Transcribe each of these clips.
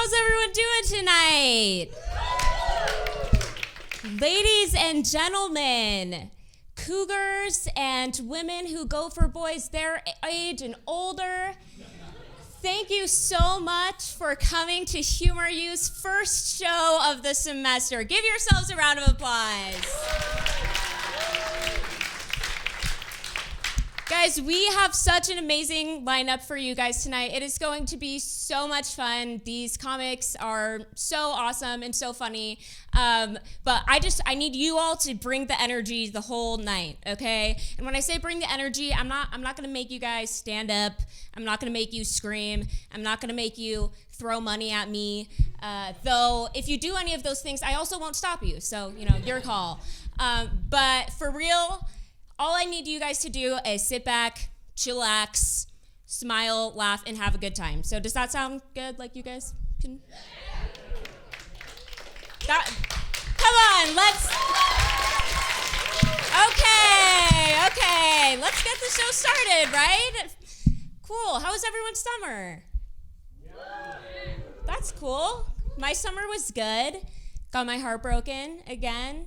How's everyone doing tonight? Ladies and gentlemen, cougars and women who go for boys their age and older, thank you so much for coming to Humor U's first show of the semester. Give yourselves a round of applause. Guys, we have such an amazing lineup for you guys tonight. It is going to be so much fun. These comics are so awesome and so funny. But I need you all to bring the energy the whole night, okay? And when I say bring the energy, I'm not gonna make you guys stand up. I'm not gonna make you scream. I'm not gonna make you throw money at me. Though if you do any of those things, I also won't stop you. So, your call. But for real, all I need you guys to do is sit back, chillax, smile, laugh, and have a good time. So does that sound good? Like you guys can? Come on, Okay, let's get the show started, right? Cool, how was everyone's summer? That's cool. My summer was good. Got my heart broken again.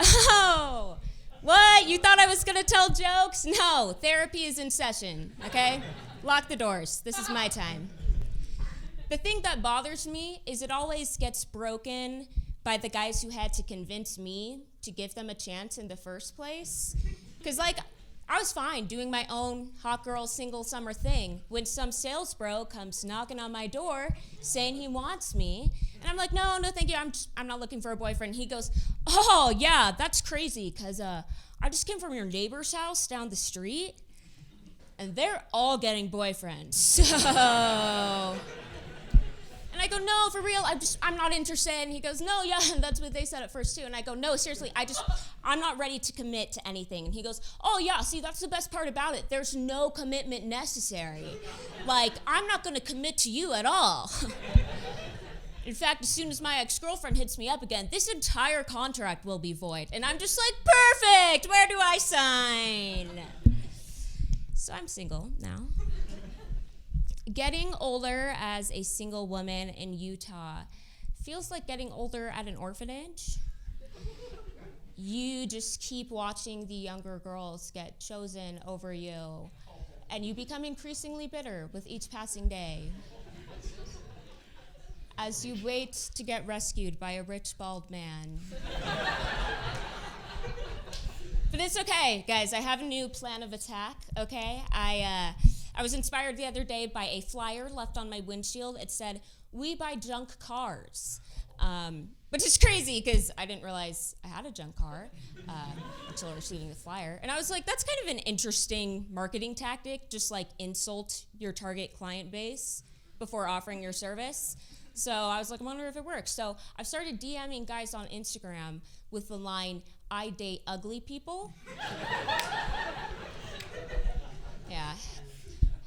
Oh. What? You thought I was going to tell jokes? No, therapy is in session, okay? Lock the doors. This is my time. The thing that bothers me is it always gets broken by the guys who had to convince me to give them a chance in the first place. Because, I was fine doing my own hot girl single summer thing when some sales bro comes knocking on my door saying he wants me. And I'm like, no, thank you. I'm not looking for a boyfriend. He goes, oh, yeah, that's crazy because I just came from your neighbor's house down the street, and they're all getting boyfriends. So, and I go, no, for real, I'm not interested. And he goes, no, yeah, that's what they said at first too. And I go, no, seriously, I'm not ready to commit to anything. And he goes, oh yeah, see, that's the best part about it. There's no commitment necessary. I'm not gonna commit to you at all. In fact, as soon as my ex-girlfriend hits me up again, this entire contract will be void. And I'm just like, perfect, where do I sign? So I'm single now. Getting older as a single woman in Utah feels like getting older at an orphanage. You just keep watching the younger girls get chosen over you, and you become increasingly bitter with each passing day as you wait to get rescued by a rich, bald man. But it's okay, guys. I have a new plan of attack, okay? I was inspired the other day by a flyer left on my windshield. It said, "We buy junk cars." Which is crazy because I didn't realize I had a junk car until receiving the flyer. And I was like, that's kind of an interesting marketing tactic, just insult your target client base before offering your service. So I was like, I wonder if it works. So I've started DMing guys on Instagram with the line, "I date ugly people." Yeah.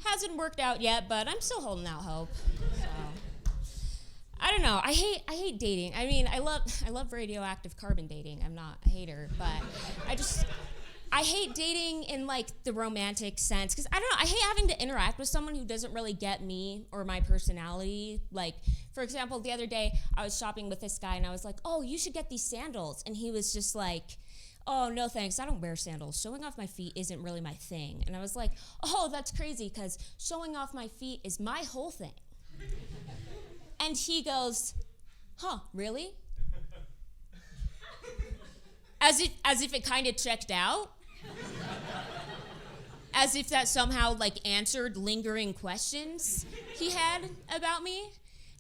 Hasn't worked out yet, but I'm still holding out hope. So I don't know. I hate dating. I mean, I love radioactive carbon dating. I'm not a hater, but I hate dating in the romantic sense because I don't know. I hate having to interact with someone who doesn't really get me or my personality. For example, the other day I was shopping with this guy and I was like, "Oh, you should get these sandals," and he was just like, "Oh, no thanks, I don't wear sandals. Showing off my feet isn't really my thing." And I was like, "Oh, that's crazy because showing off my feet is my whole thing." And he goes, "Huh, really?" As if it kind of checked out. As if that somehow answered lingering questions he had about me.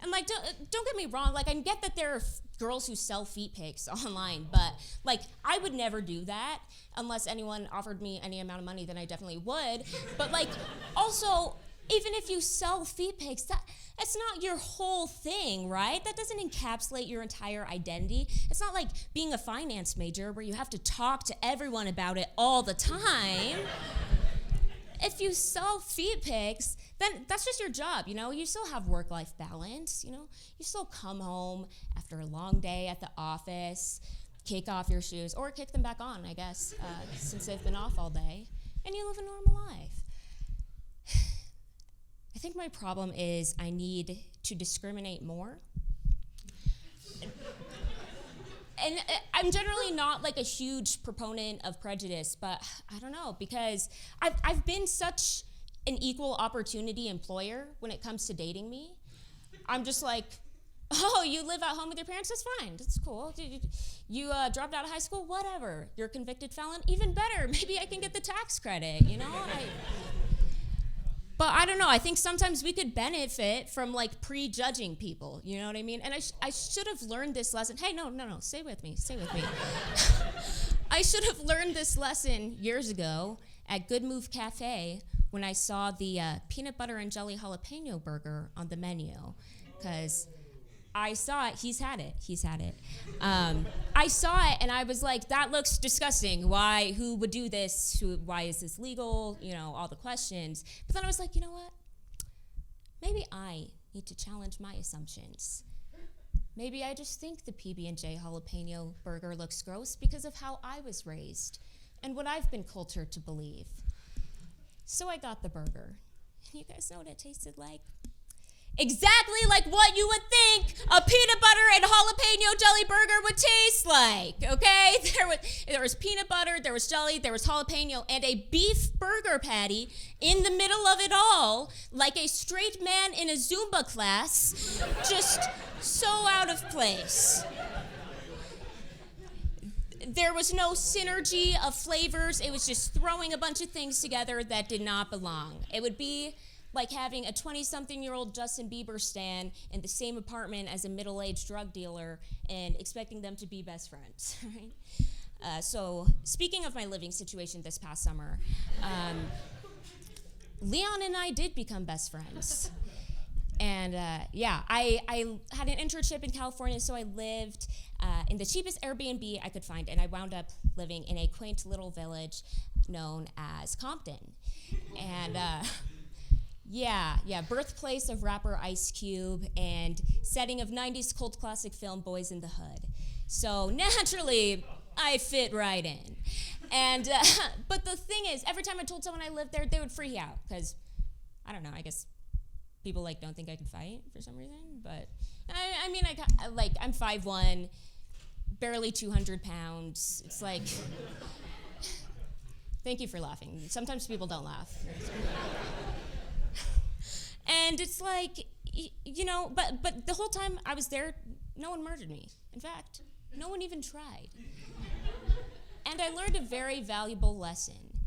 And don't get me wrong, I get that there are girls who sell feet pics online, but I would never do that unless anyone offered me any amount of money, then I definitely would. But also, even if you sell feet pics, that's not your whole thing, right? That doesn't encapsulate your entire identity. It's not like being a finance major where you have to talk to everyone about it all the time. If you sell feet pics, then that's just your job, You still have work-life balance, You still come home after a long day at the office, kick off your shoes, or kick them back on, I guess, since they've been off all day, and you live a normal life. I think my problem is I need to discriminate more. And I'm generally not like a huge proponent of prejudice, but I don't know, because I've been such an equal opportunity employer when it comes to dating me. I'm just like, oh, you live at home with your parents? That's fine. That's cool. You dropped out of high school? Whatever. You're a convicted felon? Even better. Maybe I can get the tax credit, you know? But I don't know. I think sometimes we could benefit from like prejudging people. You know what I mean? And I should have learned this lesson. Hey, no. Stay with me. I should have learned this lesson years ago at Good Move Cafe when I saw the peanut butter and jelly jalapeno burger on the menu. Because I saw it. He's had it. I saw it and I was like, that looks disgusting. Why? Who would do this? Why is this legal? You know, all the questions. But then I was like, you know what? Maybe I need to challenge my assumptions. Maybe I just think the PB&J jalapeno burger looks gross because of how I was raised and what I've been cultured to believe. So I got the burger. And you guys know what it tasted like? Exactly like what you would think a peanut butter and jalapeno jelly burger would taste like, okay? There was peanut butter, there was jelly, there was jalapeno, and a beef burger patty in the middle of it all, like a straight man in a Zumba class, just so out of place. There was no synergy of flavors. It was just throwing a bunch of things together that did not belong. It would be like having a 20-something-year-old Justin Bieber stan in the same apartment as a middle-aged drug dealer and expecting them to be best friends, right? So speaking of my living situation this past summer, Leon and I did become best friends. And I had an internship in California, so I lived in the cheapest Airbnb I could find, and I wound up living in a quaint little village known as Compton. And birthplace of rapper Ice Cube and setting of 90s cult classic film Boys in the Hood. So naturally, I fit right in. And but the thing is, every time I told someone I lived there, they would freak out because, I don't know, I guess people like don't think I can fight for some reason. But I'm 5'1", barely 200 pounds. It's like, thank you for laughing. Sometimes people don't laugh. And it's like, you know, but the whole time I was there, no one murdered me. In fact, no one even tried. And I learned a very valuable lesson,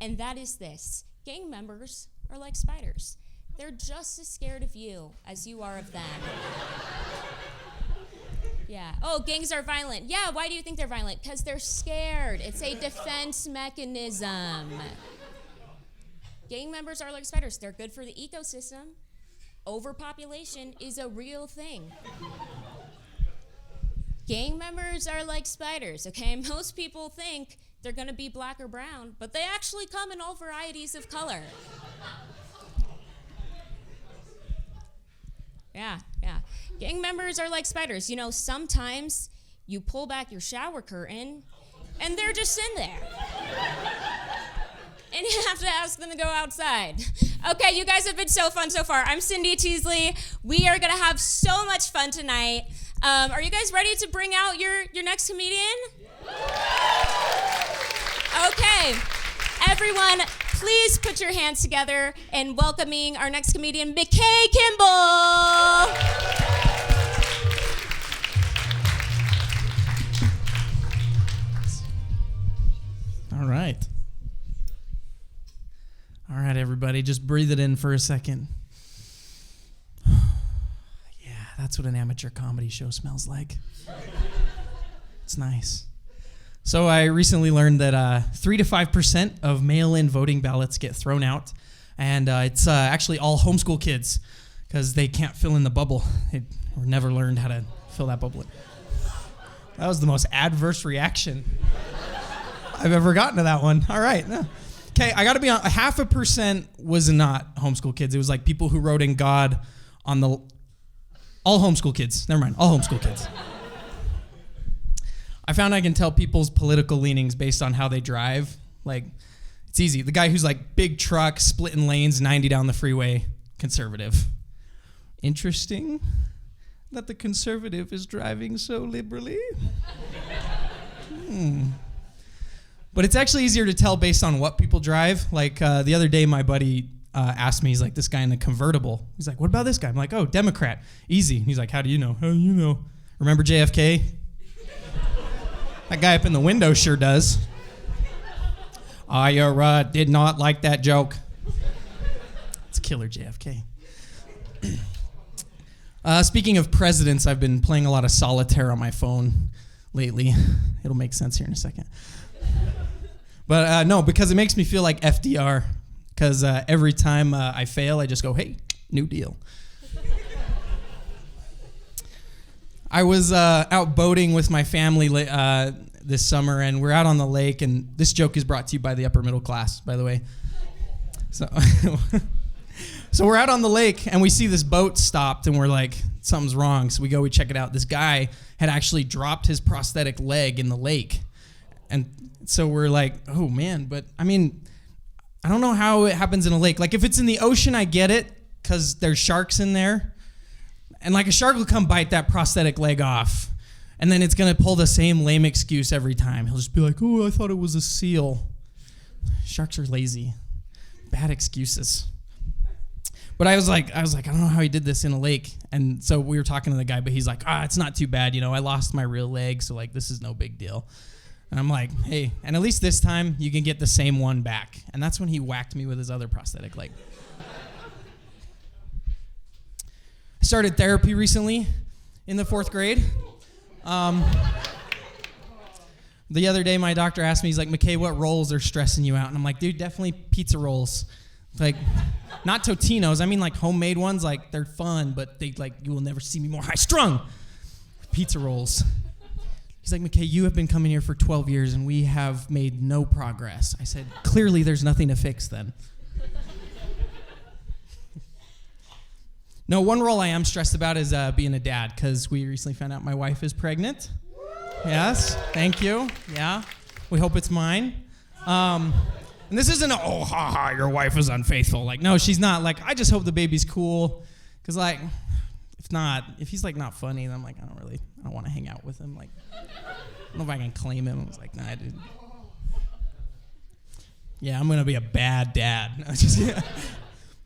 and that is this: gang members are like spiders. They're just as scared of you as you are of them. Yeah. Oh, gangs are violent. Yeah, why do you think they're violent? Because they're scared. It's a defense mechanism. Gang members are like spiders. They're good for the ecosystem. Overpopulation is a real thing. Gang members are like spiders, okay? Most people think they're gonna be black or brown, but they actually come in all varieties of color. Yeah. Gang members are like spiders. You know, sometimes you pull back your shower curtain and they're just in there. And you have to ask them to go outside. Okay, you guys have been so fun so far. I'm Cindy Teasley. We are gonna have so much fun tonight. Are you guys ready to bring out your next comedian? Okay, everyone, please put your hands together in welcoming our next comedian, McKay Kimball. All right, everybody, just breathe it in for a second. Yeah, that's what an amateur comedy show smells like. It's nice. So I recently learned that 3 to 5% of mail-in voting ballots get thrown out, and it's actually all homeschool kids because they can't fill in the bubble. They never learned how to fill that bubble in. That was the most adverse reaction I've ever gotten to that one. All right. Okay, I got to be on. 0.5% was not homeschool kids. It was like people who wrote in God on the... All homeschool kids. Never mind. All homeschool kids. I found I can tell people's political leanings based on how they drive. Like, it's easy. The guy who's like big truck, splitting lanes, 90 down the freeway, conservative. Interesting that the conservative is driving so liberally. But it's actually easier to tell based on what people drive. Like the other day, my buddy asked me, he's like, this guy in a convertible. He's like, what about this guy? I'm like, oh, Democrat. Easy. He's like, how do you know? How do you know? Remember JFK? That guy up in the window sure does. I did not like that joke. It's killer JFK. Speaking of presidents, I've been playing a lot of solitaire on my phone lately. It'll make sense here in a second. But no, because it makes me feel like FDR. Because every time I fail, I just go, hey, new deal. I was out boating with my family this summer, and we're out on the lake, and this joke is brought to you by the upper middle class, by the way. So, so we're out on the lake, and we see this boat stopped, and we're like, something's wrong. So we check it out. This guy had actually dropped his prosthetic leg in the lake. And so we're like, oh, man, but, I mean, I don't know how it happens in a lake. Like, if it's in the ocean, I get it, because there's sharks in there. And, like, a shark will come bite that prosthetic leg off. And then it's going to pull the same lame excuse every time. He'll just be like, oh, I thought it was a seal. Sharks are lazy. Bad excuses. But I was like, I don't know how he did this in a lake. And so we were talking to the guy, but he's like, it's not too bad. You know, I lost my real leg, so, like, this is no big deal. And I'm like, hey, and at least this time you can get the same one back. And that's when he whacked me with his other prosthetic leg. I started therapy recently in the 4th grade. The other day, my doctor asked me, he's like, McKay, what rolls are stressing you out? And I'm like, dude, definitely pizza rolls. Like, not Totino's. I mean, like, homemade ones. Like, they're fun, but they, like, you will never see me more high-strung. Pizza rolls. He's like, McKay, you have been coming here for 12 years, and we have made no progress. I said, clearly there's nothing to fix then. No, one role I am stressed about is being a dad, because we recently found out my wife is pregnant. Yes, thank you. Yeah, we hope it's mine. And this isn't your wife is unfaithful. Like, no, she's not. Like, I just hope the baby's cool, because, like, if he's, like, not funny, then I'm like, I don't want to hang out with him. Like, I don't know if I can claim him. I was like, nah, dude. Yeah, I'm going to be a bad dad.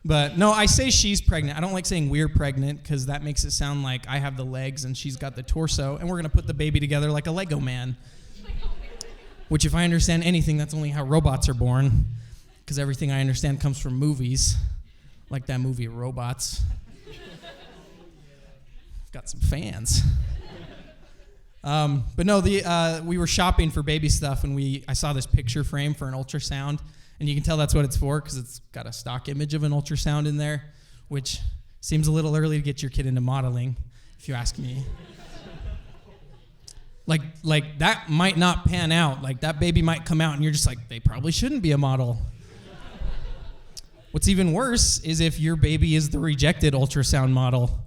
But no, I say she's pregnant. I don't like saying we're pregnant because that makes it sound like I have the legs and she's got the torso, and we're going to put the baby together like a Lego man. Which, if I understand anything, that's only how robots are born, because everything I understand comes from movies, like that movie Robots. I've got some fans. But no, we were shopping for baby stuff, and I saw this picture frame for an ultrasound. And you can tell that's what it's for, because it's got a stock image of an ultrasound in there, which seems a little early to get your kid into modeling, if you ask me. Like that might not pan out. Like, that baby might come out, and you're just like, they probably shouldn't be a model. What's even worse is if your baby is the rejected ultrasound model.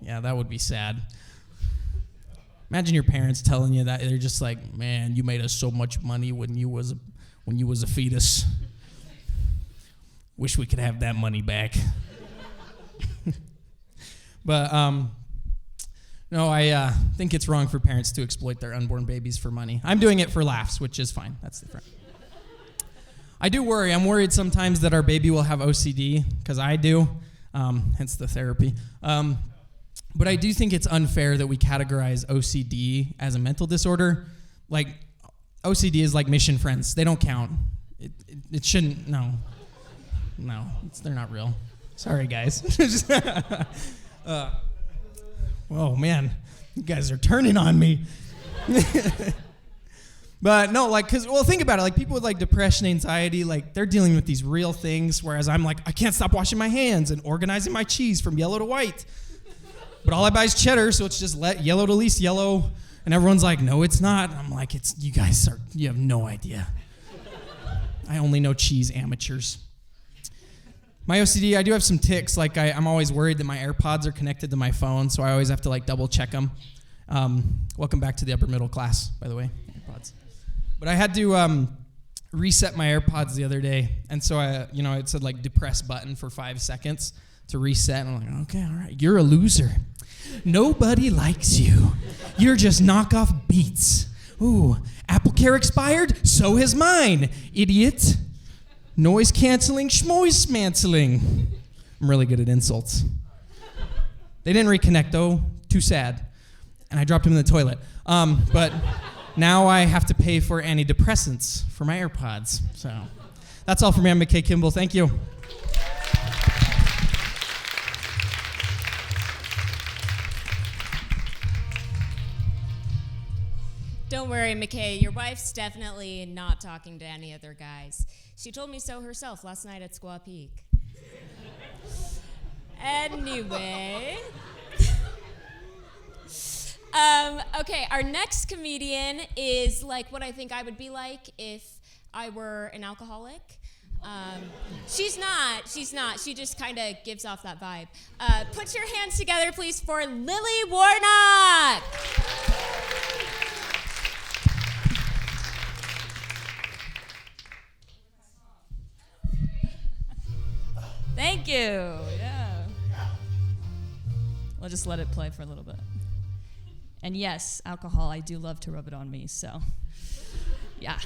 Yeah, that would be sad. Imagine your parents telling you that. They're just like, man, you made us so much money when you was a fetus. Wish we could have that money back. But no, I think it's wrong for parents to exploit their unborn babies for money. I'm doing it for laughs, which is fine. That's different. I do worry. I'm worried sometimes that our baby will have OCD, because I do, hence the therapy. But I do think it's unfair that we categorize OCD as a mental disorder. Like, OCD is like Mission Friends. They don't count. It shouldn't. No, they're not real. Sorry, guys. Oh, man. You guys are turning on me. But no, like, think about it. Like, people with, like, depression, anxiety, like, they're dealing with these real things, whereas I'm like, I can't stop washing my hands and organizing my cheese from yellow to white. But all I buy is cheddar, so it's just yellow to least yellow. And everyone's like, no, it's not. I'm like, you have no idea. I only know cheese amateurs. My OCD, I do have some tics. Like, I'm always worried that my AirPods are connected to my phone, so I always have to, like, double check them. Welcome back to the upper middle class, by the way, AirPods. But I had to reset my AirPods the other day, and so it said like depress button for 5 seconds to reset, and I'm like, okay, all right, you're a loser. Nobody likes you. You're just knockoff Beats. Ooh, Apple Care expired? So has mine, idiot. Noise canceling, schmoise manceling. I'm really good at insults. They didn't reconnect though, too sad. And I dropped him in the toilet. But now I have to pay for antidepressants for my AirPods. So that's all from me. I'm McKay Kimball. Thank you. Don't worry, McKay. Your wife's definitely not talking to any other guys. She told me so herself last night at Squaw Peak. Anyway. Okay, our next comedian is like what I think I would be like if I were an alcoholic. She's not. She just kind of gives off that vibe. Put your hands together, please, for Lily Warnock. Thank you. Yeah. We'll just let it play for a little bit. And yes, alcohol, I do love to rub it on me, so yeah.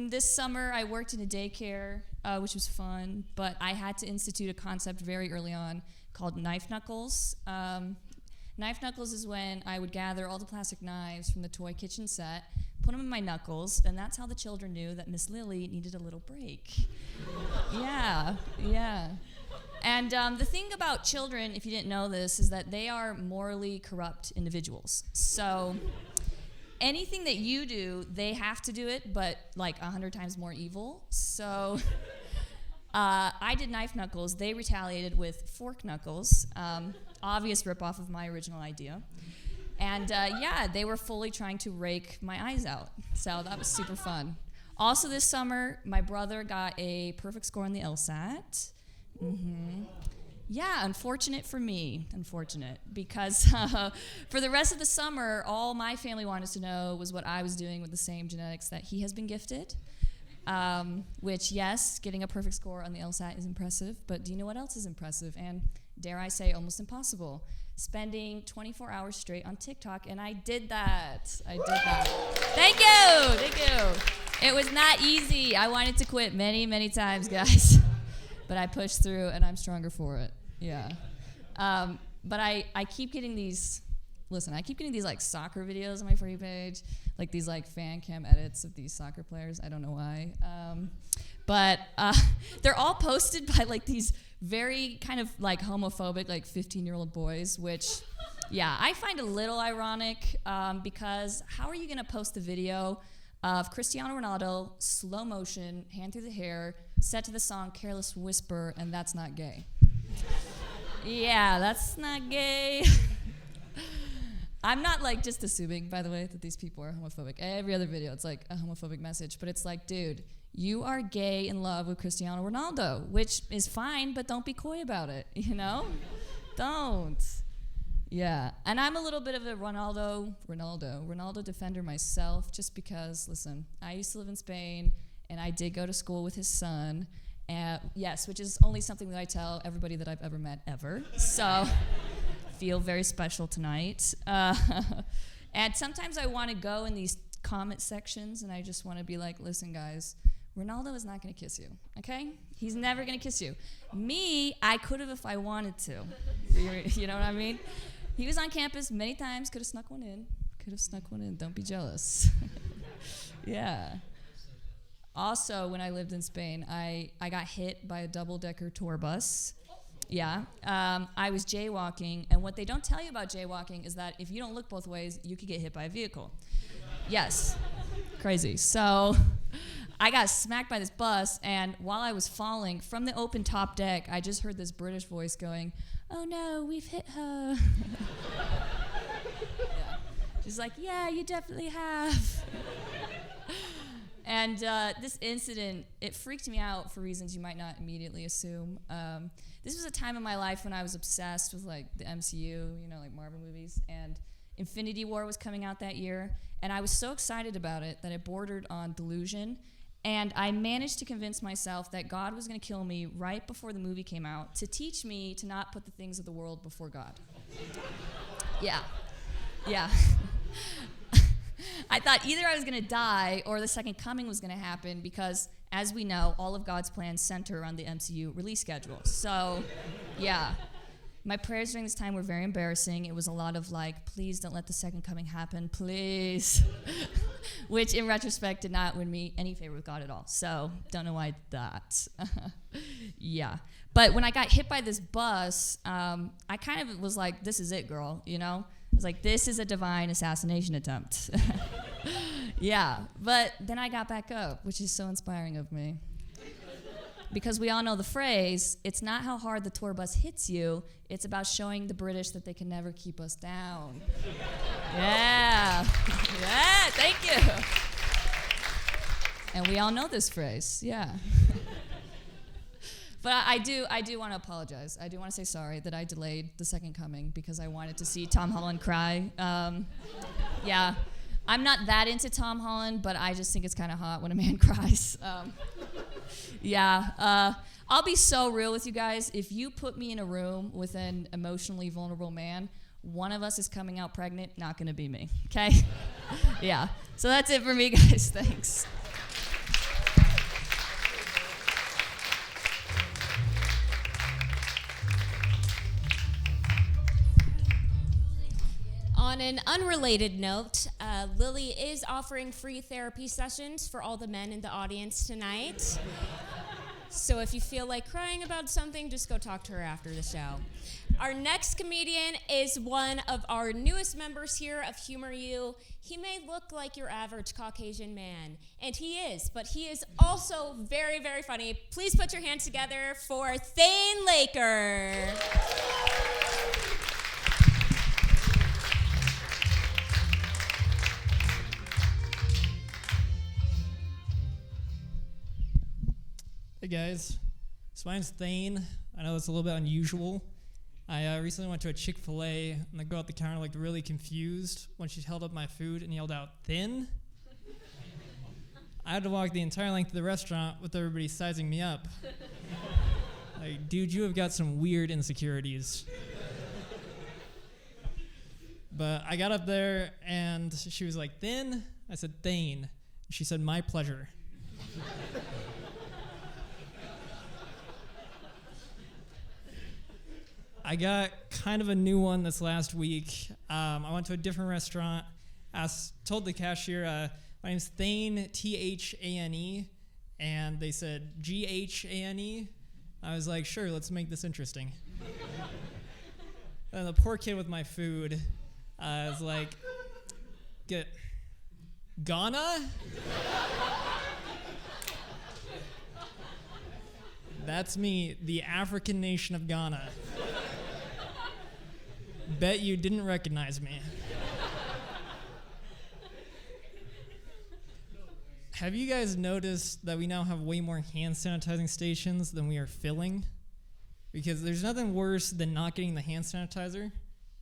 This summer I worked in a daycare, which was fun, but I had to institute a concept very early on called knife knuckles. Knife knuckles is when I would gather all the plastic knives from the toy kitchen set, put them in my knuckles, and that's how the children knew that Miss Lily needed a little break. Yeah. And the thing about children, if you didn't know this, is that they are morally corrupt individuals. So anything that you do, they have to do it, but like 100 times more evil. So I did knife knuckles. They retaliated with fork knuckles, obvious ripoff of my original idea. And they were fully trying to rake my eyes out. So that was super fun. Also this summer, my brother got a perfect score on the LSAT. Yeah, unfortunate for me, because for the rest of the summer, all my family wanted to know was what I was doing with the same genetics that he has been gifted. Which, yes, getting a perfect score on the LSAT is impressive, but do you know what else is impressive? And dare I say, almost impossible? Spending 24 hours straight on TikTok, and I did that. Thank you. It was not easy. I wanted to quit many, many times, guys. But I pushed through, and I'm stronger for it. Yeah. But I keep getting these, I keep getting these like soccer videos on my For You page, like these like fan cam edits of these soccer players. I don't know why. But they're all posted by like these very kind of like homophobic, like 15-year-old boys, which, yeah, I find a little ironic because how are you going to post a video of Cristiano Ronaldo, slow motion, hand through the hair, set to the song Careless Whisper, and that's not gay? Yeah, that's not gay. I'm not like just assuming, by the way, that these people are homophobic. Every other video, it's like a homophobic message, but it's like, dude, you are gay in love with Cristiano Ronaldo, which is fine, but don't be coy about it, you know? Don't. Yeah, and I'm a little bit of a Ronaldo defender myself, just because, listen, I used to live in Spain, and I did go to school with his son, yes, which is only something that I tell everybody that I've ever met ever, so feel very special tonight. And sometimes I want to go in these comment sections, and I just want to be like, listen, guys, Ronaldo is not going to kiss you, okay? He's never going to kiss you. Me, I could have if I wanted to. You know what I mean? He was on campus many times, could have snuck one in. Don't be jealous. Yeah. Also, when I lived in Spain, I got hit by a double-decker tour bus. Yeah. I was jaywalking, and what they don't tell you about jaywalking is that if you don't look both ways, you could get hit by a vehicle. Yes. Crazy. So I got smacked by this bus, and while I was falling from the open top deck, I just heard this British voice going, "Oh no, we've hit her." Yeah. She's like, "Yeah, you definitely have." And this incident, it freaked me out for reasons you might not immediately assume. This was a time in my life when I was obsessed with like the MCU, like Marvel movies, and Infinity War was coming out that year, and I was so excited about it that it bordered on delusion. And I managed to convince myself that God was going to kill me right before the movie came out to teach me to not put the things of the world before God. Yeah. I thought either I was going to die or the second coming was going to happen because, as we know, all of God's plans center around the MCU release schedule. So, yeah. My prayers during this time were very embarrassing. It was a lot of like, please don't let the second coming happen, please. Which, in retrospect, did not win me any favor with God at all. So, don't know why I did that. Yeah. But when I got hit by this bus, I kind of was like, this is it, girl, you know? I was like, this is a divine assassination attempt. Yeah. But then I got back up, which is so inspiring of me. Because we all know the phrase, it's not how hard the tour bus hits you, it's about showing the British that they can never keep us down. Yeah, thank you. And we all know this phrase, yeah. But I do want to apologize. I do want to say sorry that I delayed the second coming because I wanted to see Tom Holland cry. Yeah, I'm not that into Tom Holland, but I just think it's kind of hot when a man cries. Yeah, I'll be so real with you guys. If you put me in a room with an emotionally vulnerable man, one of us is coming out pregnant, not gonna be me, okay? Yeah, so that's it for me, guys, thanks. On an unrelated note, Lily is offering free therapy sessions for all the men in the audience tonight. So if you feel like crying about something, just go talk to her after the show. Our next comedian is one of our newest members here of Humor U. He may look like your average Caucasian man, and he is, but he is also very, very funny. Please put your hands together for Thane Laker. Hey guys, so my name's Thane. I know it's a little bit unusual. I recently went to a Chick-fil-A and the girl at the counter looked really confused when she held up my food and yelled out, "Thin?" I had to walk the entire length of the restaurant with everybody sizing me up. Like, dude, you have got some weird insecurities. But I got up there and she was like, "Thin?" I said, "Thane." She said, "My pleasure." I got kind of a new one this last week. I went to a different restaurant, told the cashier, my name's Thane, Thane, and they said Ghane. I was like, sure, let's make this interesting. And the poor kid with my food was like, Ghana? That's me, the African nation of Ghana. Bet you didn't recognize me. Have you guys noticed that we now have way more hand sanitizing stations than we are filling? Because there's nothing worse than not getting the hand sanitizer.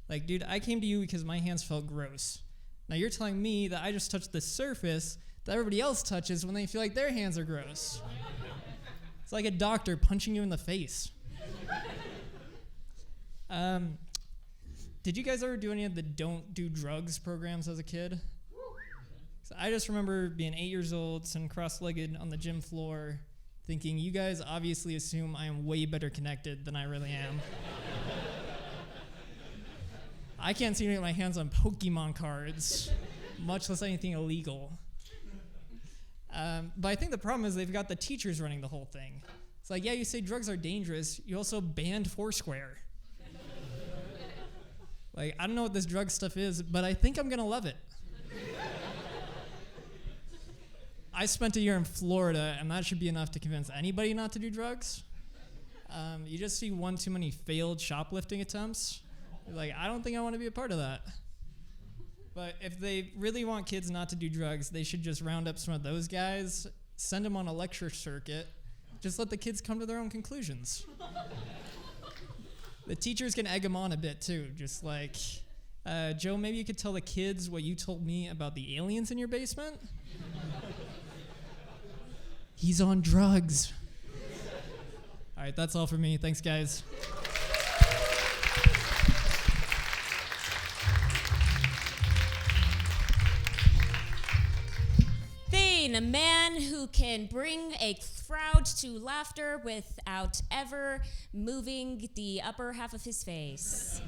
Like, dude, I came to you because my hands felt gross. Now you're telling me that I just touched the surface that everybody else touches when they feel like their hands are gross. It's like a doctor punching you in the face. Did you guys ever do any of the don't do drugs programs as a kid? So I just remember being 8 years old, sitting cross-legged on the gym floor, thinking, you guys obviously assume I am way better connected than I really am. I can't seem to get my hands on Pokemon cards, much less anything illegal. But I think the problem is they've got the teachers running the whole thing. It's like, yeah, you say drugs are dangerous, you also banned Foursquare. Like, I don't know what this drug stuff is, but I think I'm gonna love it. I spent a year in Florida, and that should be enough to convince anybody not to do drugs. You just see one too many failed shoplifting attempts. You're like, I don't think I want to be a part of that. But if they really want kids not to do drugs, they should just round up some of those guys, send them on a lecture circuit, just let the kids come to their own conclusions. The teachers can egg them on a bit too, just like, Joe, maybe you could tell the kids what you told me about the aliens in your basement. He's on drugs. All right, that's all for me. Thanks, guys. Thane, a man who can bring a crowd to laughter without ever moving the upper half of his face.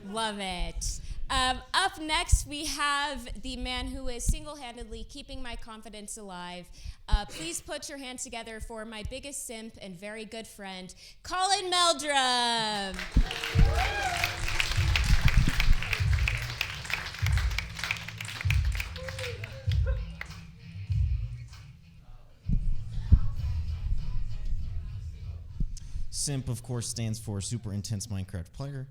Love it. Up next, we have the man who is single-handedly keeping my confidence alive. Please put your hands together for my biggest simp and very good friend, Colin Meldrum. SIMP, of course, stands for Super Intense Minecraft Player.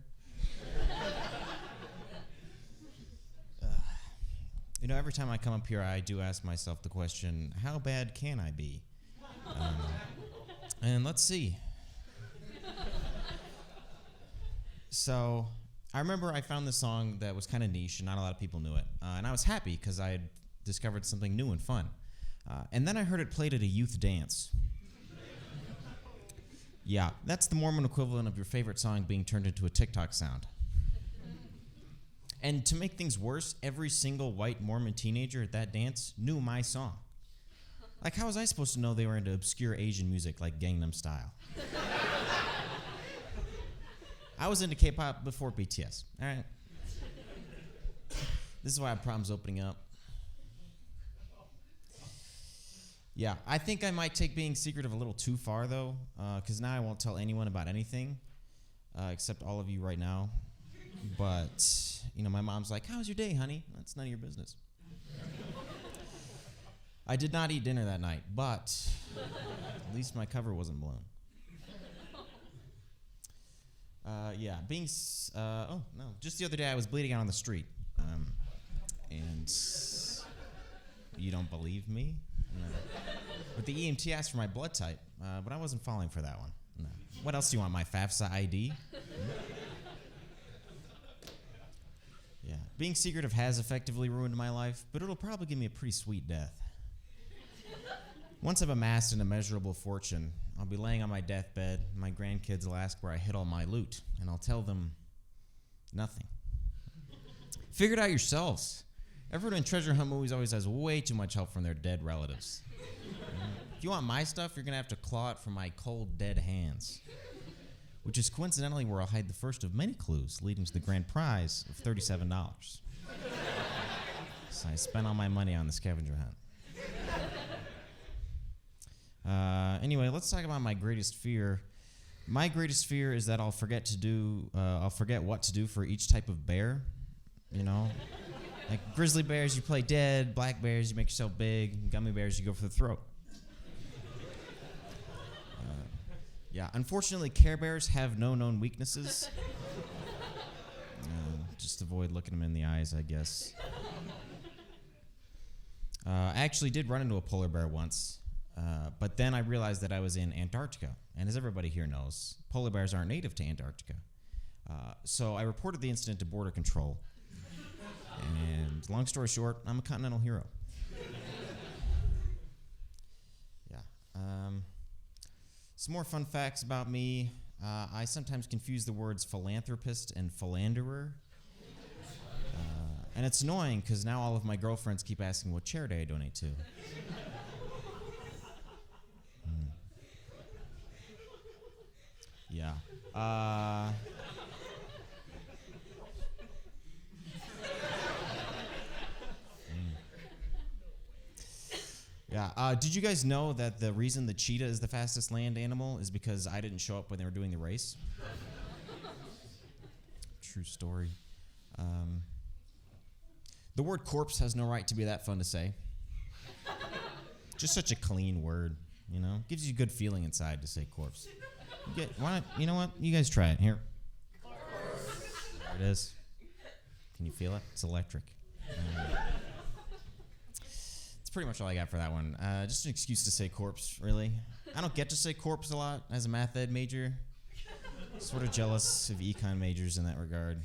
Every time I come up here, I do ask myself the question, how bad can I be? And let's see. So, I remember I found this song that was kind of niche and not a lot of people knew it. And I was happy because I had discovered something new and fun. And then I heard it played at a youth dance. Yeah, that's the Mormon equivalent of your favorite song being turned into a TikTok sound. And to make things worse, every single white Mormon teenager at that dance knew my song. Like, how was I supposed to know they were into obscure Asian music like Gangnam Style? I was into K-pop before BTS, all right? This is why I have problems opening up. Yeah, I think I might take being secretive a little too far, though, because now I won't tell anyone about anything, except all of you right now. But, my mom's like, how's your day, honey? That's none of your business. I did not eat dinner that night, but at least my cover wasn't blown. Just the other day I was bleeding out on the street. And you don't believe me? No. But the EMT asked for my blood type, but I wasn't falling for that one. No. What else do you want, my FAFSA ID? Yeah, being secretive has effectively ruined my life, but it'll probably give me a pretty sweet death. Once I've amassed an immeasurable fortune, I'll be laying on my deathbed, and my grandkids will ask where I hid all my loot, and I'll tell them nothing. Figure it out yourselves. Everyone in treasure hunt movies always has way too much help from their dead relatives. If you want my stuff, you're going to have to claw it from my cold, dead hands. Which is coincidentally where I'll hide the first of many clues leading to the grand prize of $37. So I spent all my money on the scavenger hunt. Anyway, let's talk about my greatest fear. My greatest fear is that I'll forget what to do for each type of bear. Like grizzly bears, you play dead. Black bears, you make yourself big. Gummy bears, you go for the throat. Unfortunately, Care Bears have no known weaknesses. Just avoid looking them in the eyes, I guess. I actually did run into a polar bear once, but then I realized that I was in Antarctica. And as everybody here knows, polar bears aren't native to Antarctica. So I reported the incident to Border Control. And long story short, I'm a continental hero. Some more fun facts about me. I sometimes confuse the words philanthropist and philanderer. And it's annoying because now all of my girlfriends keep asking what charity I donate to. Yeah. Did you guys know that the reason the cheetah is the fastest land animal is because I didn't show up when they were doing the race? True story. The word corpse has no right to be that fun to say. Just such a clean word, Gives you a good feeling inside to say corpse. You know what? You guys try it. Here. There it is. Can you feel it? It's electric. That's pretty much all I got for that one. Just an excuse to say corpse, really. I don't get to say corpse a lot as a math ed major. Sort of jealous of econ majors in that regard.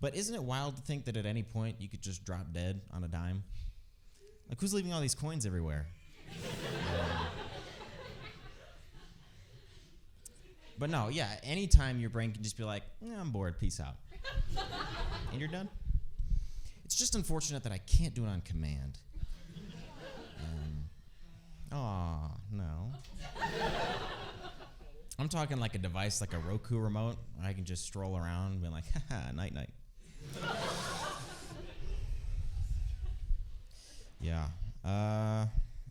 But isn't it wild to think that at any point you could just drop dead on a dime? Like, who's leaving all these coins everywhere? But no, yeah, anytime your brain can just be like, I'm bored, peace out. And you're done. It's just unfortunate that I can't do it on command. No. I'm talking like a device like a Roku remote. I can just stroll around and be like, haha, night night. Yeah.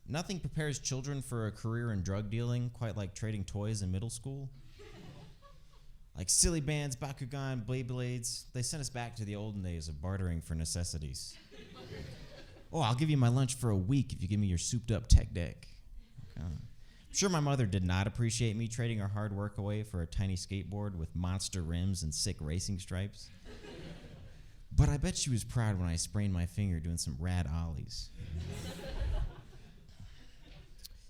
Nothing prepares children for a career in drug dealing quite like trading toys in middle school. Like silly bands, Bakugan, Beyblades, they sent us back to the olden days of bartering for necessities. Oh, I'll give you my lunch for a week if you give me your souped up tech deck. Okay. I'm sure my mother did not appreciate me trading her hard work away for a tiny skateboard with monster rims and sick racing stripes. But I bet she was proud when I sprained my finger doing some rad ollies.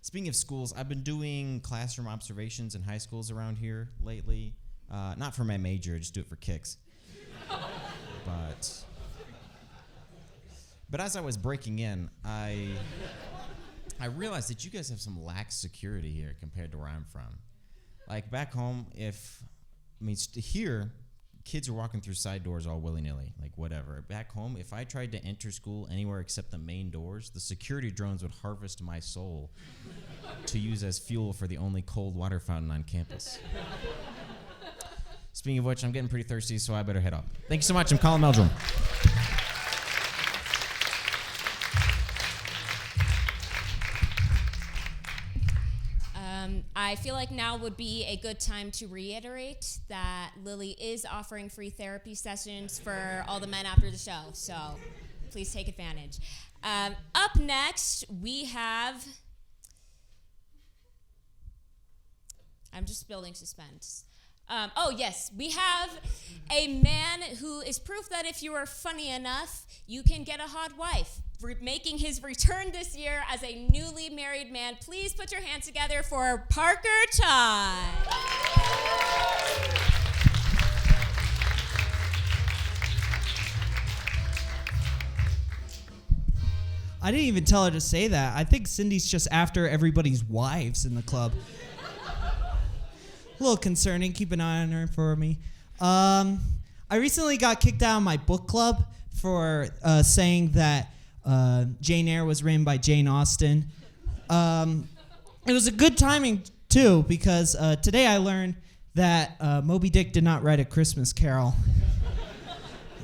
Speaking of schools, I've been doing classroom observations in high schools around here lately. Not for my major, I just do it for kicks. But as I was breaking in, I realized that you guys have some lax security here compared to where I'm from. Like back home, here, kids are walking through side doors all willy-nilly, like whatever. Back home, if I tried to enter school anywhere except the main doors, the security drones would harvest my soul to use as fuel for the only cold water fountain on campus. Speaking of which, I'm getting pretty thirsty, so I better head up. Thank you so much. I'm Colin Meldrum. I feel like now would be a good time to reiterate that Lily is offering free therapy sessions for all the men after the show, so please take advantage. Up next, we have... I'm just building suspense. Yes, we have a man who is proof that if you are funny enough, you can get a hot wife. Making his return this year as a newly married man. Please put your hands together for Parker Todd. I didn't even tell her to say that. I think Cindy's just after everybody's wives in the club. A little concerning. Keep an eye on her for me. I recently got kicked out of my book club for saying that Jane Eyre was written by Jane Austen. It was a good timing, too, because today I learned that Moby Dick did not write A Christmas Carol.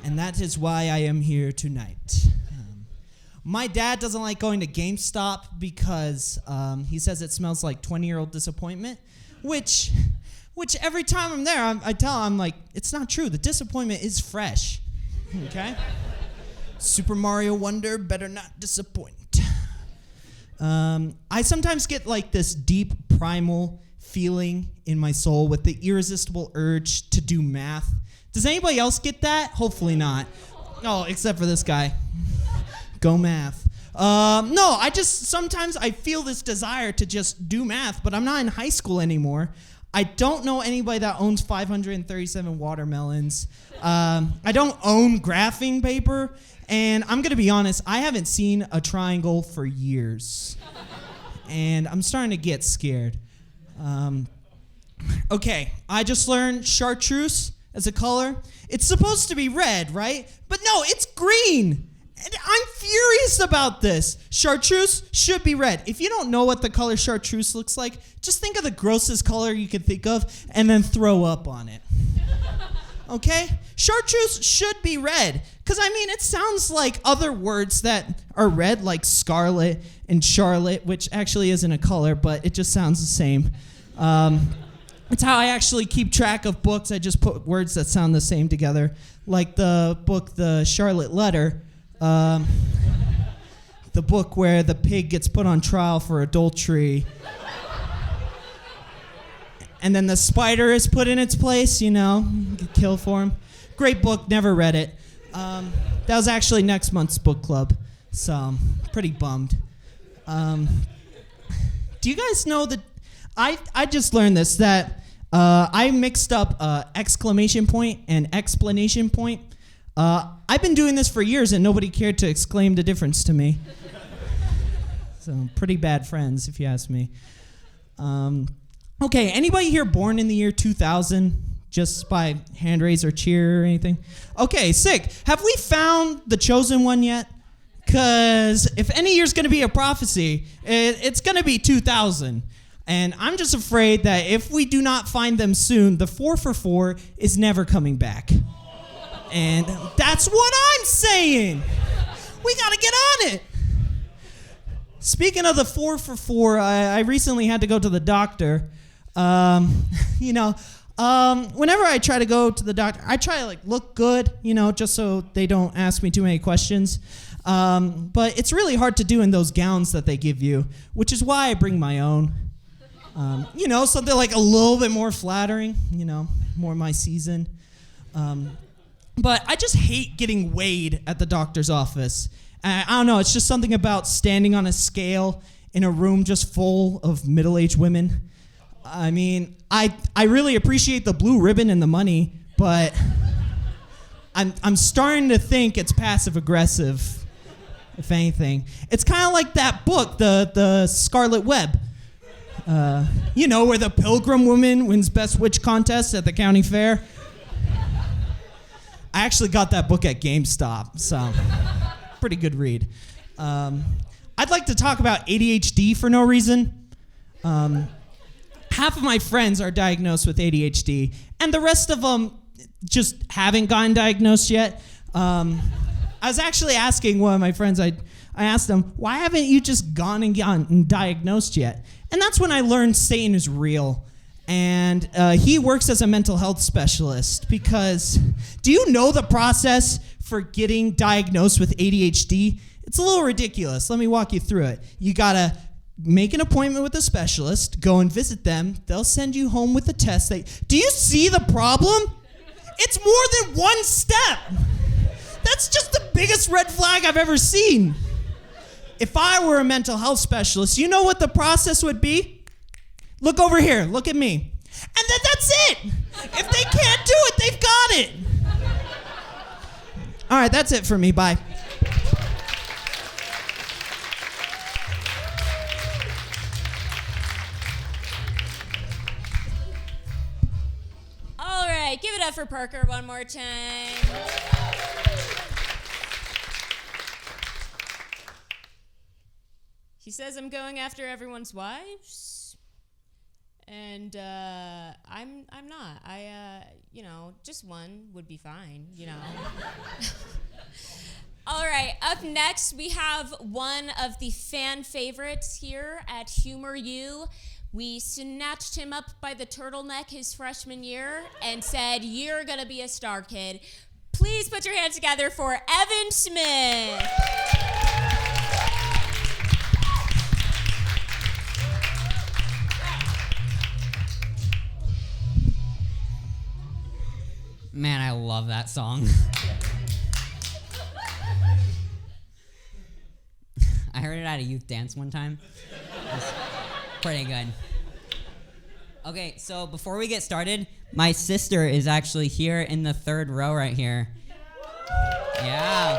And that is why I am here tonight. My dad doesn't like going to GameStop because he says it smells like 20-year-old disappointment, which every time I'm there, I tell him, like, it's not true. The disappointment is fresh, okay? Super Mario Wonder better not disappoint. I sometimes get like this deep primal feeling in my soul with the irresistible urge to do math. Does anybody else get that? Hopefully not. Oh, except for this guy. Go math. No, sometimes I feel this desire to just do math, but I'm not in high school anymore. I don't know anybody that owns 537 watermelons. I don't own graphing paper. And I'm going to be honest, I haven't seen a triangle for years. And I'm starting to get scared. Okay, I just learned chartreuse as a color. It's supposed to be red, right? But no, it's green. And I'm furious about this. Chartreuse should be red. If you don't know what the color chartreuse looks like, just think of the grossest color you could think of and then throw up on it. Okay? Chartreuse should be red. Because, I mean, it sounds like other words that are red, like scarlet and Charlotte, which actually isn't a color, but it just sounds the same. It's how I actually keep track of books. I just put words that sound the same together. Like the book, The Charlotte Letter. The book where the pig gets put on trial for adultery. And then the spider is put in its place, you know, get killed for him. Great book, never read it. That was actually next month's book club, so I'm pretty bummed. Do you guys know that I just learned this, that I mixed up exclamation point and explanation point. I've been doing this for years and nobody cared to exclaim the difference to me. So pretty bad friends, if you ask me. Okay, anybody here born in the year 2000? Just by hand raise or cheer or anything? Okay, sick. Have we found the chosen one yet? Because if any year's going to be a prophecy, it's going to be 2000. And I'm just afraid that if we do not find them soon, the 4 for 4 is never coming back. And that's what I'm saying. We got to get on it. Speaking of the 4 for 4, I recently had to go to the doctor. Whenever I try to go to the doctor, I try to look good, just so they don't ask me too many questions. But it's really hard to do in those gowns that they give you, which is why I bring my own. Something like a little bit more flattering, more my season. But I just hate getting weighed at the doctor's office. I don't know, it's just something about standing on a scale in a room just full of middle-aged women. I mean, I really appreciate the blue ribbon and the money, but I'm starting to think it's passive-aggressive, if anything. It's kind of like that book, the Scarlet Web. Where the pilgrim woman wins Best Witch contest at the county fair. I actually got that book at GameStop, so pretty good read. I'd like to talk about ADHD for no reason. Half of my friends are diagnosed with ADHD, and the rest of them just haven't gotten diagnosed yet. I was actually asking one of my friends, I asked him, why haven't you just gone and gotten diagnosed yet? And that's when I learned Satan is real. And he works as a mental health specialist because do you know the process for getting diagnosed with ADHD? It's a little ridiculous. Let me walk you through it. You gotta make an appointment with a specialist, go and visit them. They'll send you home with a test. Do you see the problem? It's more than one step. That's just the biggest red flag I've ever seen. If I were a mental health specialist, you know what the process would be? Look over here. Look at me. And then that's it. If they can't do it, they've got it. All right, that's it for me. Bye. All right, give it up for Parker one more time. He says I'm going after everyone's wives, and I'm not. Just one would be fine, All right, up next we have one of the fan favorites here at Humor U. We snatched him up by the turtleneck his freshman year and said, "You're gonna be a star, kid." Please put your hands together for Evan Smith. Man, I love that song. I heard it at a youth dance one time. It was pretty good. Okay, so before we get started, my sister is actually here in the third row right here. Yeah.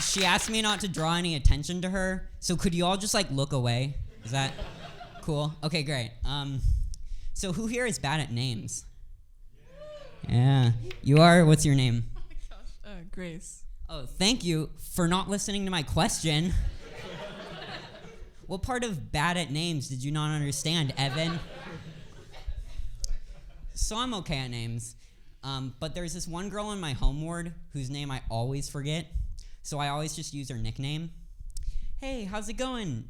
She asked me not to draw any attention to her, so could you all just look away? Is that cool? Okay, great. So who here is bad at names? Yeah. You are? What's your name? Oh my gosh. Grace. Oh, thank you for not listening to my question. What part of bad at names did you not understand, Evan? So I'm okay at names. But there's this one girl in my home ward whose name I always forget. So I always just use her nickname. Hey, how's it going?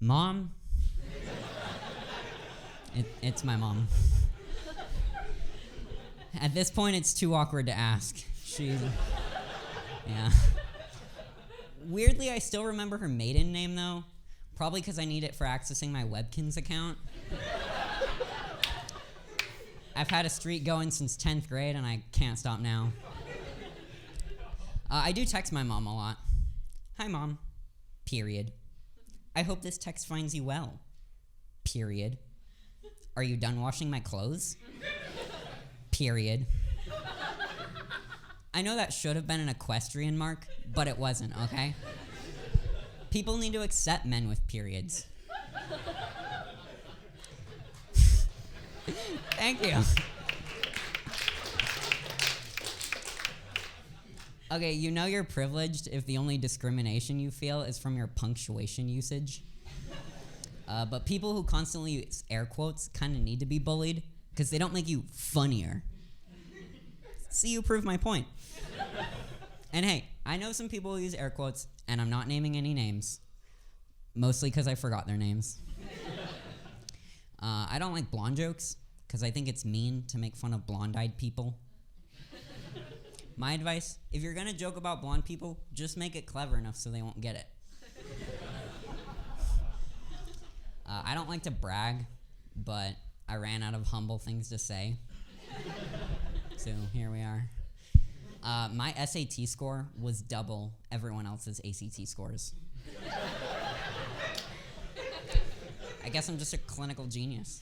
Mom? It's my mom. At this point, it's too awkward to ask. Yeah. Weirdly, I still remember her maiden name, though. Probably because I need it for accessing my Webkinz account. I've had a streak going since 10th grade, and I can't stop now. I do text my mom a lot. Hi, Mom. Period. I hope this text finds you well. Period. Are you done washing my clothes? Period. I know that should have been an equestrian mark, but it wasn't, okay? People need to accept men with periods. Thank you. Okay, you know you're privileged if the only discrimination you feel is from your punctuation usage. But people who constantly use air quotes kind of need to be bullied because they don't make you funnier. See, you prove my point. And hey, I know some people who use air quotes, and I'm not naming any names, mostly because I forgot their names. I don't like blonde jokes because I think it's mean to make fun of blonde-eyed people. My advice, if you're gonna joke about blonde people, just make it clever enough so they won't get it. I don't like to brag, but I ran out of humble things to say. So here we are. My SAT score was double everyone else's ACT scores. I guess I'm just a clinical genius.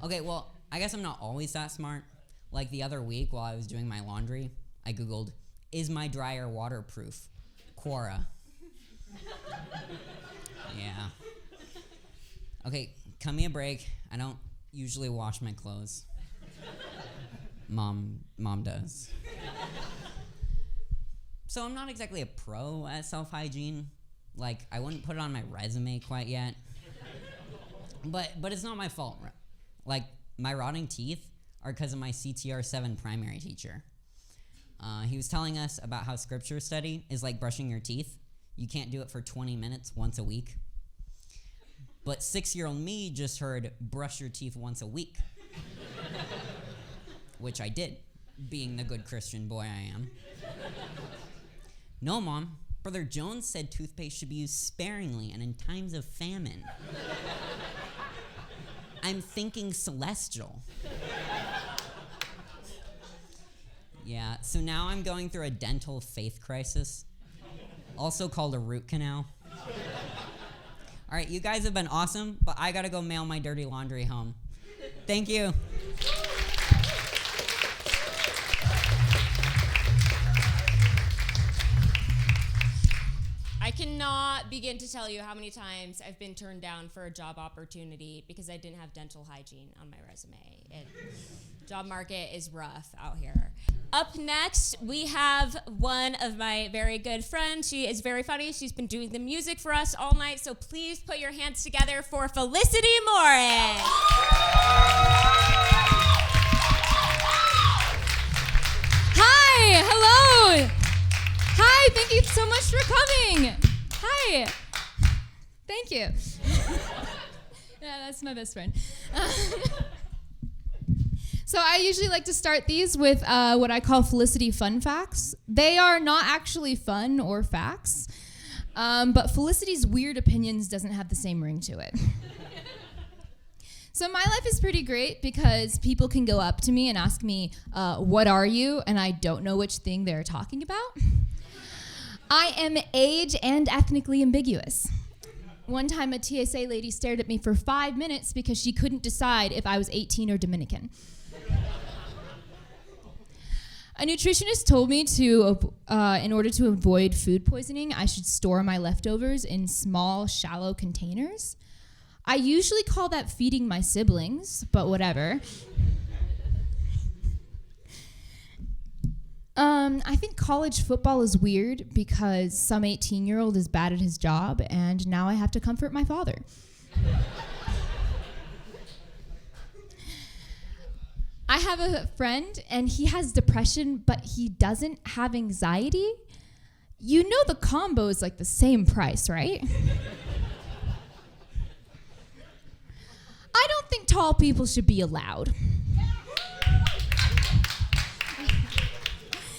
Okay, well, I guess I'm not always that smart. Like the other week while I was doing my laundry, I Googled, is my dryer waterproof? Quora. Yeah. Okay, cut me a break. I don't usually wash my clothes. Mom does. So I'm not exactly a pro at self-hygiene. Like, I wouldn't put it on my resume quite yet. But it's not my fault. Like, my rotting teeth are because of my CTR7 primary teacher. He was telling us about how scripture study is like brushing your teeth. You can't do it for 20 minutes once a week. But 6-year-old me just heard brush your teeth once a week. Which I did, being the good Christian boy I am. No, Mom. Brother Jones said toothpaste should be used sparingly and in times of famine. I'm thinking celestial. Yeah, so now I'm going through a dental faith crisis, also called a root canal. All right, you guys have been awesome, but I gotta go mail my dirty laundry home. Thank you. I cannot begin to tell you how many times I've been turned down for a job opportunity because I didn't have dental hygiene on my resume. Job market is rough out here. Up next, we have one of my very good friends. She is very funny. She's been doing the music for us all night, so please put your hands together for Felicity Morris. Hi, hello. Hi, thank you so much for coming. Hi. Thank you. Yeah, that's my best friend. So I usually like to start these with what I call Felicity fun facts. They are not actually fun or facts, but Felicity's weird opinions doesn't have the same ring to it. So my life is pretty great because people can go up to me and ask me, what are you? And I don't know which thing they're talking about. I am age and ethnically ambiguous. One time a TSA lady stared at me for 5 minutes because she couldn't decide if I was 18 or Dominican. A nutritionist told me in order to avoid food poisoning, I should store my leftovers in small, shallow containers. I usually call that feeding my siblings, but whatever. I think college football is weird because some 18-year-old is bad at his job, and now I have to comfort my father. I have a friend, and he has depression, but he doesn't have anxiety. You know the combo is like the same price, right? I don't think tall people should be allowed.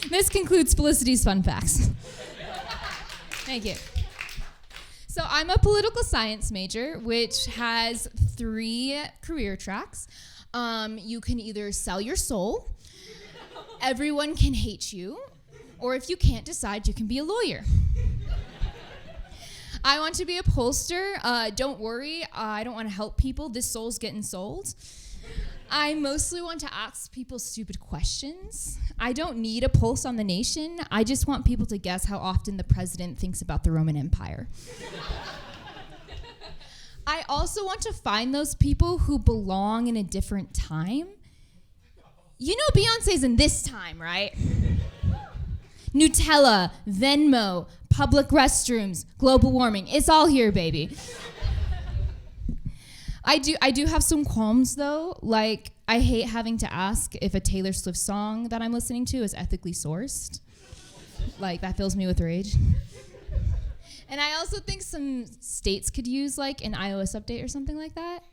This concludes Felicity's fun facts. Thank you. So I'm a political science major, which has 3 career tracks. You can either sell your soul, everyone can hate you, or if you can't decide, you can be a lawyer. I want to be a pollster. Don't worry, I don't want to help people. This soul's getting sold. I mostly want to ask people stupid questions. I don't need a pulse on the nation. I just want people to guess how often the president thinks about the Roman Empire. I also want to find those people who belong in a different time. You know Beyonce's in this time, right? Nutella, Venmo, public restrooms, global warming. It's all here, baby. I do have some qualms though. Like, I hate having to ask if a Taylor Swift song that I'm listening to is ethically sourced. Like, that fills me with rage. And I also think some states could use like an iOS update or something like that.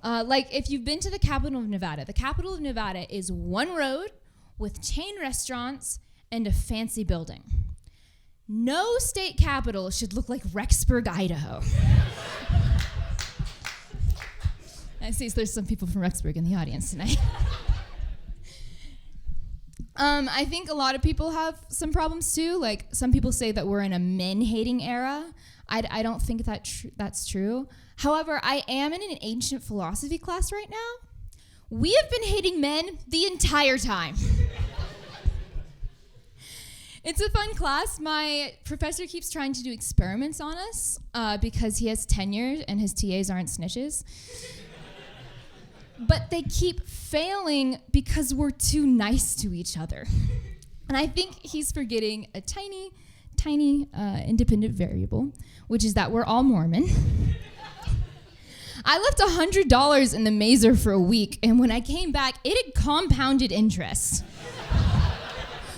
Like, if you've been to the capital of Nevada is one road with chain restaurants and a fancy building. No state capital should look like Rexburg, Idaho. I see there's some people from Rexburg in the audience tonight. I think a lot of people have some problems too. Like, some people say that we're in a men-hating era. I don't think that's true. However, I am in an ancient philosophy class right now. We have been hating men the entire time. It's a fun class. My professor keeps trying to do experiments on us because he has tenure and his TAs aren't snitches. But they keep failing because we're too nice to each other. And I think he's forgetting a tiny independent variable, which is that we're all Mormon. I left $100 in the mazer for a week, and when I came back, it had compounded interest.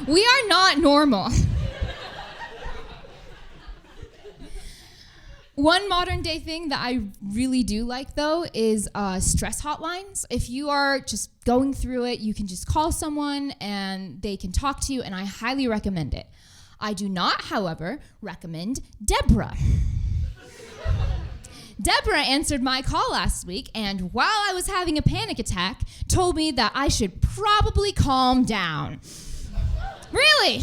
We are not normal. One modern day thing that I really do like though is stress hotlines. If you are just going through it, you can just call someone and they can talk to you, and I highly recommend it. I do not, however, recommend Deborah. Deborah answered my call last week, and while I was having a panic attack, told me that I should probably calm down. Really?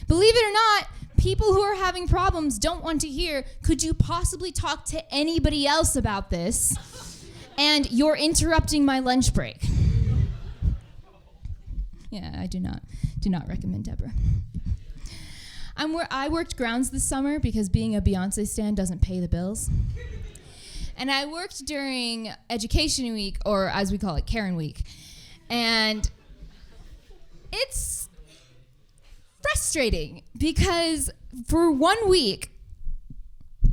Believe it or not, people who are having problems don't want to hear, could you possibly talk to anybody else about this? And you're interrupting my lunch break. Yeah, I do not recommend Deborah. I worked grounds this summer because being a Beyonce stan doesn't pay the bills. And I worked during Education Week, or as we call it, Karen Week. And it's frustrating because for 1 week,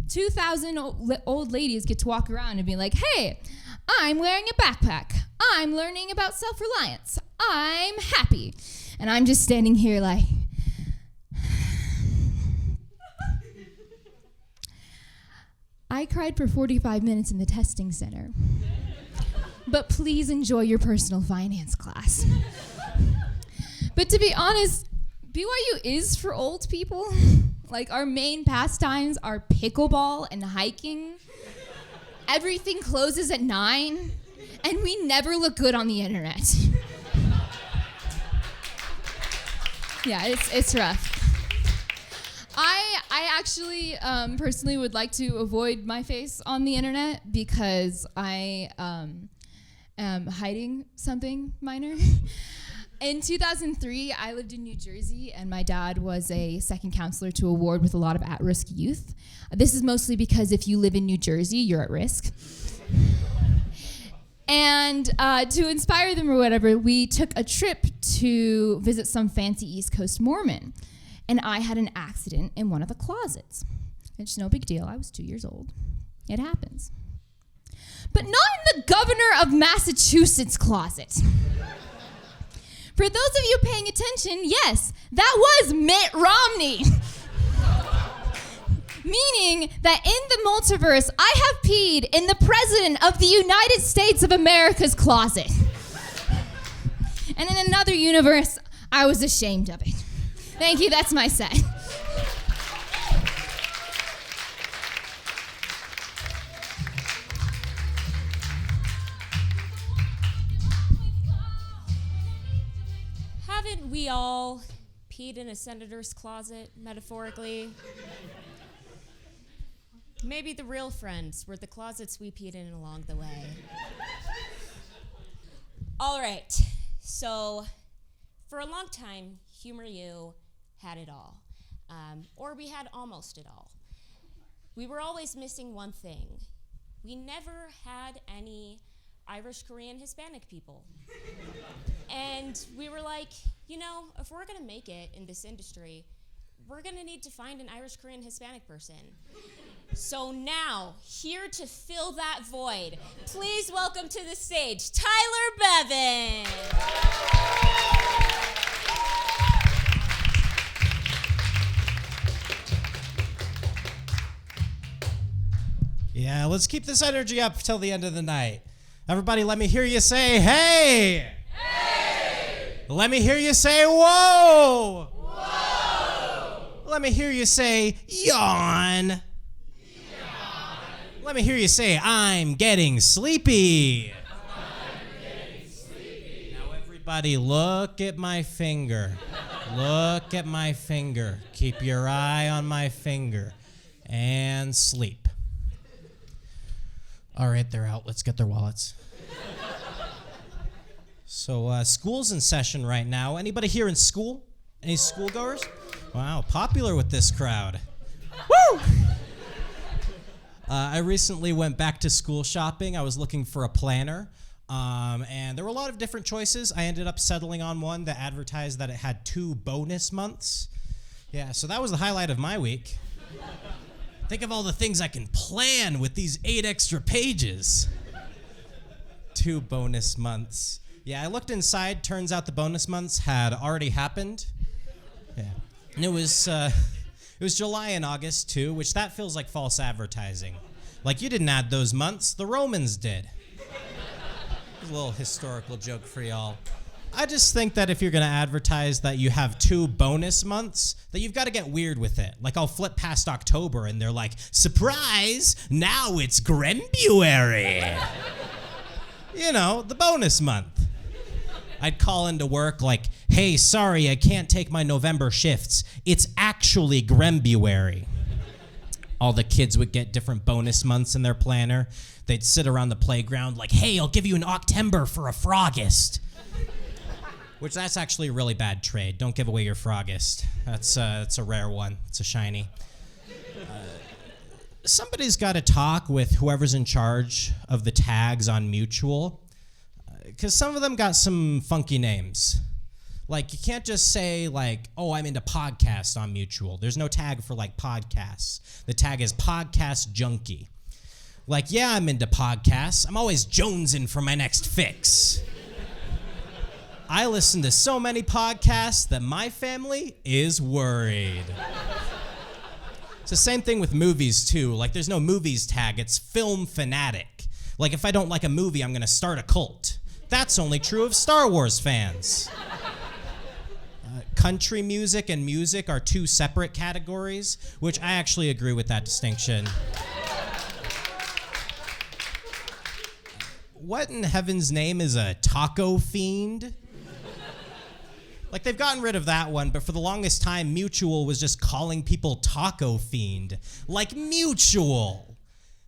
2,000 old ladies get to walk around and be like, hey, I'm wearing a backpack. I'm learning about self-reliance. I'm happy. And I'm just standing here like, I cried for 45 minutes in the testing center. But please enjoy your personal finance class. But to be honest, BYU is for old people. Like, our main pastimes are pickleball and hiking. Everything closes at 9, and we never look good on the internet. Yeah, it's rough. I actually personally would like to avoid my face on the internet because I am hiding something minor. In 2003, I lived in New Jersey, and my dad was a second counselor to a ward with a lot of at-risk youth. This is mostly because if you live in New Jersey, you're at risk. And to inspire them or whatever, we took a trip to visit some fancy East Coast Mormon. And I had an accident in one of the closets. It's no big deal. I was 2 years old. It happens. But not in the governor of Massachusetts closet. For those of you paying attention, yes, that was Mitt Romney. Meaning that in the multiverse, I have peed in the President of the United States of America's closet. And in another universe, I was ashamed of it. Thank you, that's my set. Haven't we all peed in a senator's closet, metaphorically? Maybe the real friends were the closets we peed in along the way. All right. So, for a long time, Humor U had it all. Or we had almost it all. We were always missing one thing. We never had any Irish, Korean, Hispanic people. And we were like, if we're gonna make it in this industry, we're gonna need to find an Irish, Korean, Hispanic person. So now, here to fill that void, please welcome to the stage, Tyler Bevan. Yeah, let's keep this energy up till the end of the night. Everybody, let me hear you say, hey! Hey! Let me hear you say, whoa! Whoa! Let me hear you say, yawn. Yawn. Let me hear you say, I'm getting sleepy. Now everybody, look at my finger. Look at my finger. Keep your eye on my finger. And sleep. All right, they're out. Let's get their wallets. So school's in session right now. Anybody here in school? Any schoolgoers? Wow, popular with this crowd. Woo! I recently went back to school shopping. I was looking for a planner, and there were a lot of different choices. I ended up settling on one that advertised that it had 2 bonus months. Yeah, so that was the highlight of my week. Think of all the things I can plan with these 8 extra pages. 2 bonus months. Yeah, I looked inside. Turns out the bonus months had already happened. Yeah, and it was July and August too, which that feels like false advertising. Like you didn't add those months, the Romans did. A little historical joke for y'all. I just think that if you're going to advertise that you have 2 bonus months, that you've got to get weird with it. Like I'll flip past October and they're like, surprise, now it's Grembuary. The bonus month. I'd call into work like, hey, sorry, I can't take my November shifts. It's actually Grembuary. All the kids would get different bonus months in their planner. They'd sit around the playground like, hey, I'll give you an Octember for a Frogist. Which that's actually a really bad trade. Don't give away your Frogist. That's a rare one. It's a shiny. Somebody's got to talk with whoever's in charge of the tags on Mutual. Because some of them got some funky names. Like, you can't just say, like, oh, I'm into podcasts on Mutual. There's no tag for, like, podcasts. The tag is podcast junkie. Like, yeah, I'm into podcasts. I'm always jonesing for my next fix. I listen to so many podcasts that my family is worried. It's the same thing with movies, too. Like, there's no movies tag. It's film fanatic. Like, if I don't like a movie, I'm going to start a cult. That's only true of Star Wars fans. Country music and music are 2 separate categories, which I actually agree with that distinction. What in heaven's name is a taco fiend? Like, they've gotten rid of that one, but for the longest time, Mutual was just calling people taco fiend. Like Mutual.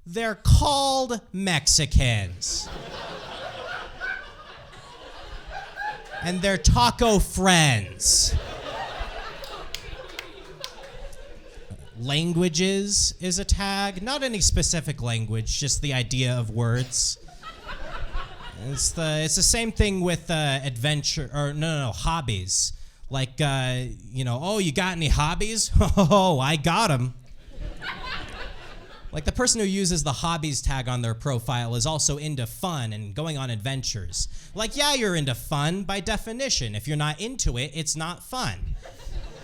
They're called Mexicans. And they're taco friends. Languages is a tag. Not any specific language, just the idea of words. It's the same thing with adventure, or no, hobbies. Like, oh, you got any hobbies? Oh, I got them. Like the person who uses the hobbies tag on their profile is also into fun and going on adventures. Like, yeah, you're into fun by definition. If you're not into it, it's not fun.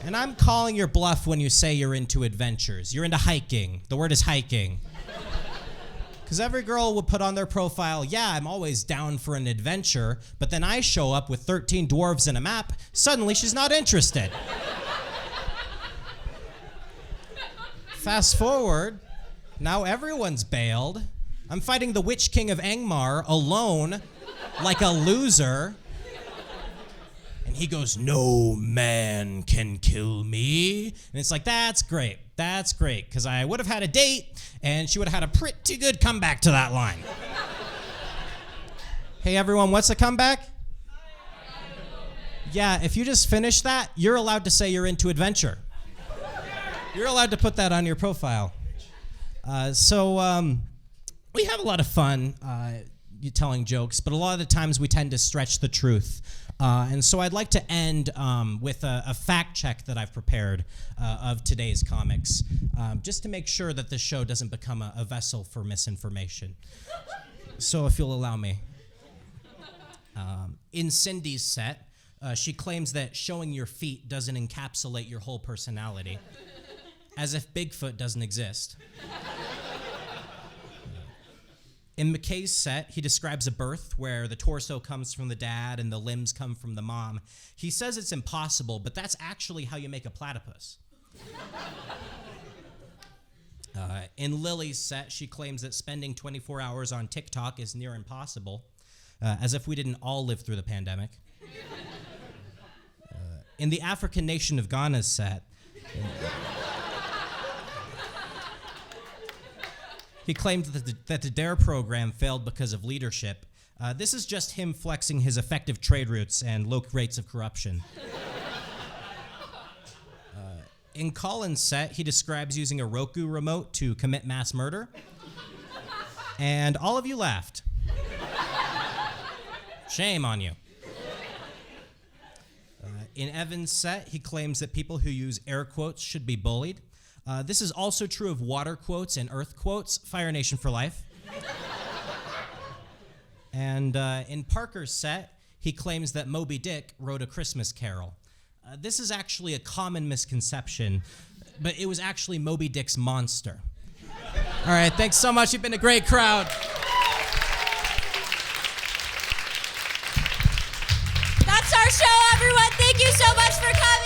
And I'm calling your bluff when you say you're into adventures. You're into hiking. The word is hiking. Because every girl would put on their profile, yeah, I'm always down for an adventure, but then I show up with 13 dwarves and a map, suddenly she's not interested. Fast forward, now everyone's bailed. I'm fighting the Witch King of Angmar alone, like a loser. And he goes, no man can kill me. And it's like, that's great, because I would have had a date, and she would have had a pretty good comeback to that line. Hey everyone, what's the comeback? Yeah, if you just finish that, you're allowed to say you're into adventure. You're allowed to put that on your profile. So we have a lot of fun telling jokes, but a lot of the times we tend to stretch the truth. And so I'd like to end with a fact check that I've prepared of today's comics, just to make sure that this show doesn't become a vessel for misinformation. So if you'll allow me. In Cindy's set, she claims that showing your feet doesn't encapsulate your whole personality, as if Bigfoot doesn't exist. In McKay's set, he describes a birth where the torso comes from the dad and the limbs come from the mom. He says it's impossible, but that's actually how you make a platypus. In Lily's set, she claims that spending 24 hours on TikTok is near impossible, as if we didn't all live through the pandemic. In the African nation of Ghana's set, he claimed that the DARE program failed because of leadership. This is just him flexing his effective trade routes and low rates of corruption. In Colin's set, he describes using a Roku remote to commit mass murder. And all of you laughed. Shame on you. In Evan's set, he claims that people who use air quotes should be bullied. This is also true of water quotes and earth quotes. Fire Nation for life. And in Parker's set, he claims that Moby Dick wrote A Christmas Carol. This is actually a common misconception, but it was actually Moby Dick's monster. All right, thanks so much. You've been a great crowd. That's our show, everyone. Thank you so much for coming.